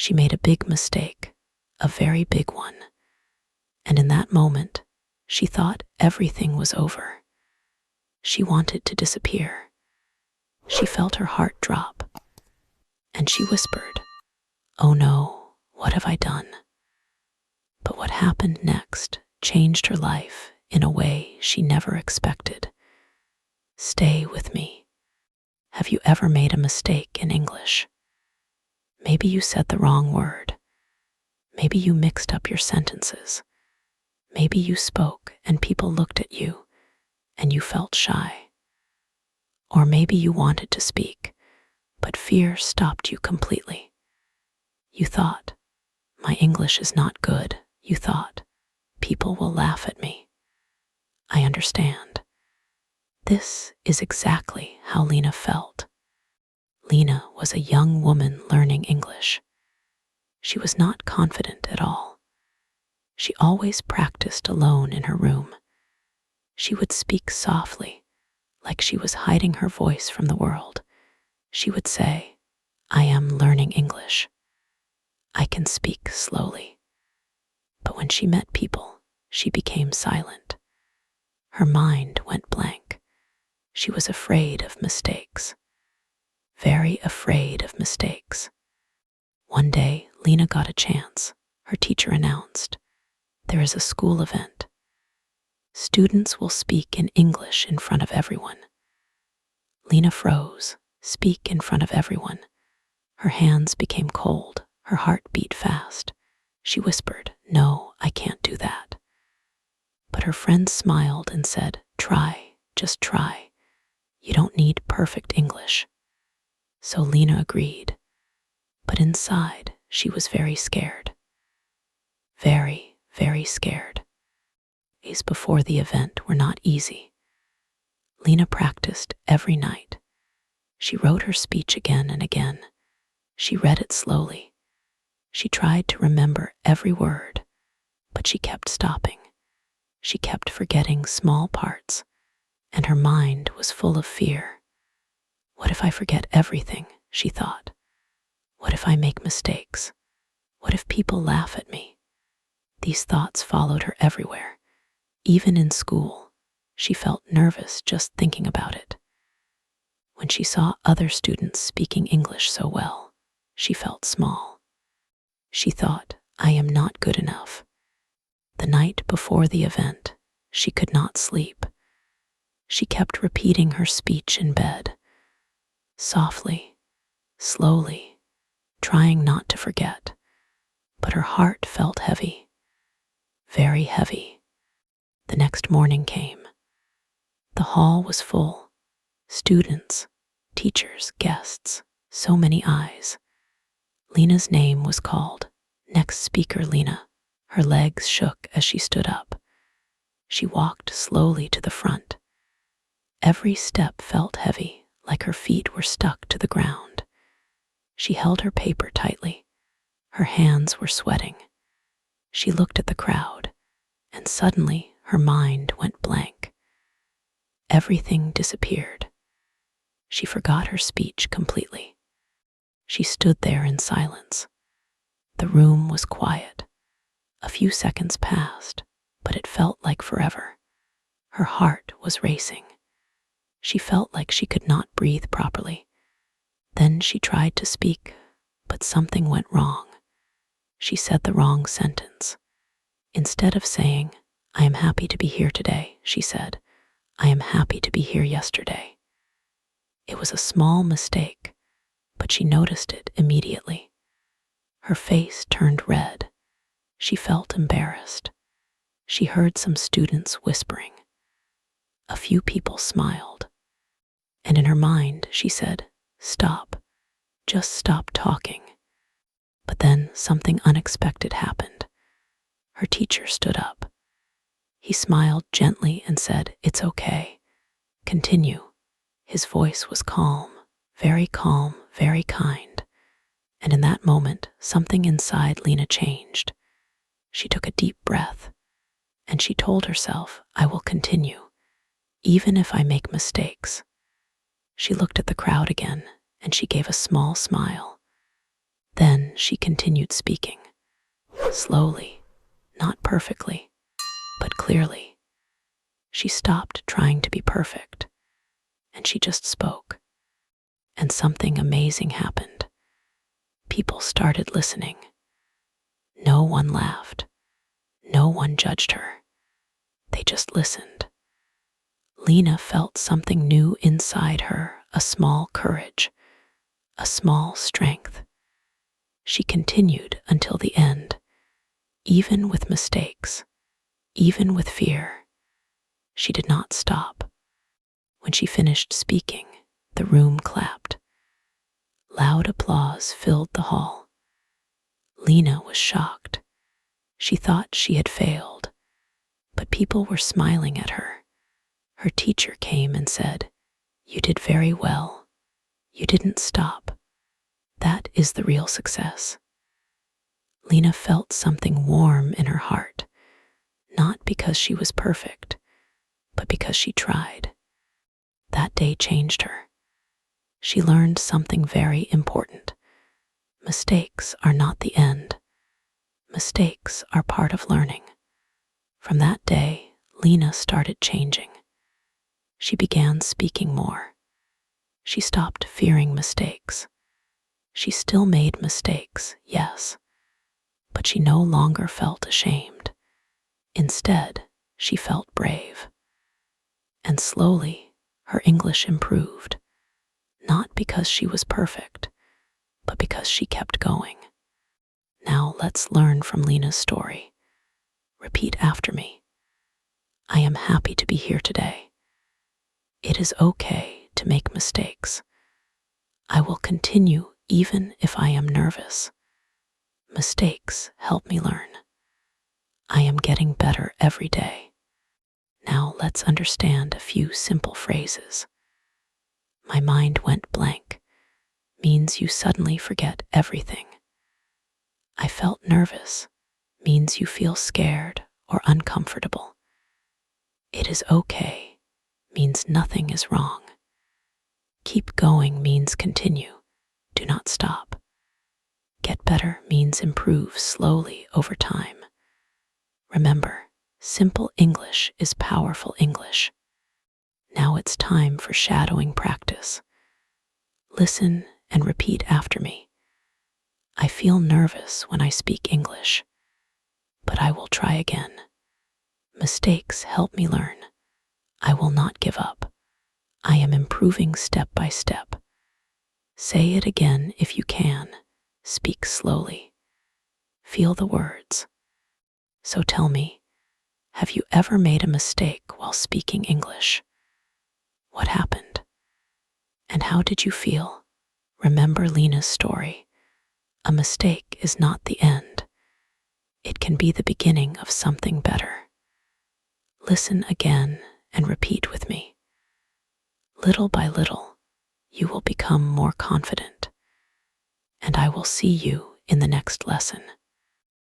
She made a big mistake, a very big one. And in that moment, she thought everything was over. She wanted to disappear. She felt her heart drop, and she whispered, "Oh no, what have I done?" But what happened next changed her life in a way she never expected. Stay with me. Have you ever made a mistake in English? Maybe you said the wrong word. Maybe you mixed up your sentences. Maybe you spoke and people looked at you and you felt shy. Or maybe you wanted to speak, but fear stopped you completely. You thought, "My English is not good." You thought, "People will laugh at me." I understand. This is exactly how Lina felt. Lina was a young woman learning English. She was not confident at all. She always practiced alone in her room. She would speak softly, like she was hiding her voice from the world. She would say, "I am learning English. I can speak slowly." But when she met people, she became silent. Her mind went blank. She was afraid of mistakes. Very afraid of mistakes. One day, Lina got a chance. Her teacher announced, "There is a school event. Students will speak in English in front of everyone." Lina froze. Speak in front of everyone. Her hands became cold. Her heart beat fast. She whispered, "No, I can't do that." But her friends smiled and said, "Try, just try. You don't need perfect English." So Lina agreed. But inside, she was very scared. Very, very scared. Days before the event were not easy. Lina practiced every night. She wrote her speech again and again. She read it slowly. She tried to remember every word, but she kept stopping. She kept forgetting small parts, and her mind was full of fear. What if I forget everything? She thought. What if I make mistakes? What if people laugh at me? These thoughts followed her everywhere. Even in school, she felt nervous just thinking about it. When she saw other students speaking English so well, she felt small. She thought, "I am not good enough." The night before the event, she could not sleep. She kept repeating her speech in bed, softly, slowly, trying not to forget. But her heart felt heavy, very heavy. The next morning came. The hall was full. Students, teachers, guests, so many eyes. Lina's name was called. Next speaker, Lina. Her legs shook as she stood up. She walked slowly to the front. Every step felt heavy, like her feet were stuck to the ground. She held her paper tightly. Her hands were sweating. She looked at the crowd, and suddenly her mind went blank. Everything disappeared. She forgot her speech completely. She stood there in silence. The room was quiet. A few seconds passed, but it felt like forever. Her heart was racing. She felt like she could not breathe properly. Then she tried to speak, but something went wrong. She said the wrong sentence. Instead of saying, "I am happy to be here today," she said, "I am happy to be here yesterday." It was a small mistake, but she noticed it immediately. Her face turned red. She felt embarrassed. She heard some students whispering. A few people smiled. And in her mind, she said, "Stop. Just stop talking." But then something unexpected happened. Her teacher stood up. He smiled gently and said, "It's okay. Continue." His voice was calm, very kind. And in that moment, something inside Lina changed. She took a deep breath, and she told herself, "I will continue, even if I make mistakes." She looked at the crowd again, and she gave a small smile. Then she continued speaking, slowly, not perfectly, but clearly. She stopped trying to be perfect, and she just spoke. And something amazing happened. People started listening. No one laughed. No one judged her. They just listened. Lina felt something new inside her, a small courage, a small strength. She continued until the end, even with mistakes, even with fear. She did not stop. When she finished speaking, the room clapped. Loud applause filled the hall. Lina was shocked. She thought she had failed, but people were smiling at her. Her teacher came and said, "You did very well. You didn't stop. That is the real success." Lina felt something warm in her heart, not because she was perfect, but because she tried. That day changed her. She learned something very important. Mistakes are not the end. Mistakes are part of learning. From that day, Lina started changing. She began speaking more. She stopped fearing mistakes. She still made mistakes, yes, but she no longer felt ashamed. Instead, she felt brave. And slowly, her English improved, not because she was perfect, but because she kept going. Now let's learn from Lina's story. Repeat after me. I am happy to be here today. It is okay to make mistakes. I will continue even if I am nervous. Mistakes help me learn. I am getting better every day. Now let's understand a few simple phrases. My mind went blank means you suddenly forget everything. I felt nervous means you feel scared or uncomfortable. It is okay means nothing is wrong. Keep going means continue. Do not stop. Get better means improve slowly over time. Remember, simple English is powerful English. Now it's time for shadowing practice. Listen and repeat after me. I feel nervous when I speak English, but I will try again. Mistakes help me learn. I will not give up. I am improving step by step. Say it again if you can. Speak slowly. Feel the words. So tell me, have you ever made a mistake while speaking English? What happened? And how did you feel? Remember Lina's story. A mistake is not the end. It can be the beginning of something better. Listen again and repeat with me. Little by little, you will become more confident, and I will see you in the next lesson.